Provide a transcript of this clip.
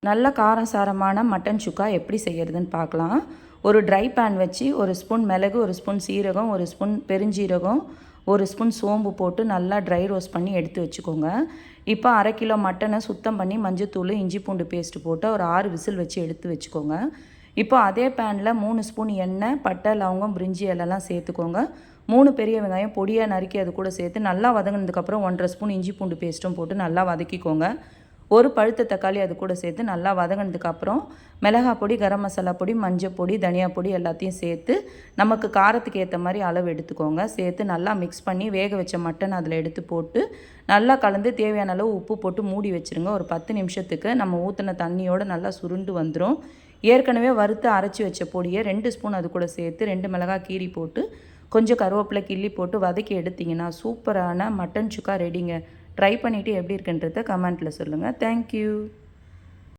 நல்ல காரசாரமான மட்டன் சுக்கா எப்படி செய்கிறதுன்னு பார்க்கலாம். ஒரு ட்ரை பேன் வச்சு ஒரு ஸ்பூன் மிளகு, ஒரு ஸ்பூன் சீரகம், ஒரு ஸ்பூன் பெருஞ்சீரகம், ஒரு ஸ்பூன் சோம்பு போட்டு நல்லா ட்ரை ரோஸ்ட் பண்ணி எடுத்து வச்சுக்கோங்க. இப்போ 1/2 கிலோ மட்டனை சுத்தம் பண்ணி மஞ்சத்தூள், இஞ்சி பூண்டு பேஸ்ட்டு போட்டு ஒரு 6 விசில் வச்சு எடுத்து வச்சுக்கோங்க. இப்போ அதே பேனில் 3 ஸ்பூன் எண்ணெய், பட்டை, லவங்கம், பிரிஞ்சி இலைலாம் சேர்த்துக்கோங்க. 3 பெரிய வெங்காயம் பொடியாக நறுக்கி அது கூட சேர்த்து நல்லா வதங்கினதுக்கப்புறம் 1/2 ஸ்பூன் இஞ்சி பூண்டு பேஸ்ட்டும் போட்டு நல்லா வதக்கிக்கோங்க. ஒரு பழுத்த தக்காளி அது கூட சேர்த்து நல்லா வதங்கினதுக்கப்புறம் மிளகாய் பொடி, கரம் மசாலா பொடி, மஞ்சள் பொடி, தனியா பொடி எல்லாத்தையும் சேர்த்து நமக்கு காரத்துக்கு ஏற்ற மாதிரி அளவு எடுத்துக்கோங்க. சேர்த்து நல்லா மிக்ஸ் பண்ணி வேக வச்ச மட்டன் அதில் எடுத்து போட்டு நல்லா கலந்து தேவையான அளவு உப்பு போட்டு மூடி வச்சுருங்க. ஒரு 10 நிமிஷத்துக்கு நம்ம ஊற்றின தண்ணியோடு நல்லா சுருண்டு வந்துடும். ஏற்கனவே வறுத்து அரைச்சி வச்ச பொடியை 2 ஸ்பூன் அது கூட சேர்த்து 2 மிளகாய் கீரி போட்டு கொஞ்சம் கருவேப்பிலை கிள்ளி போட்டு வதக்கி எடுத்திங்கன்னா சூப்பரான மட்டன் சுக்கா ரெடிங்க. ட்ரை பண்ணிவிட்டு எப்படி இருக்குன்றத கமெண்ட்டில் சொல்லுங்கள். தேங்க்யூ.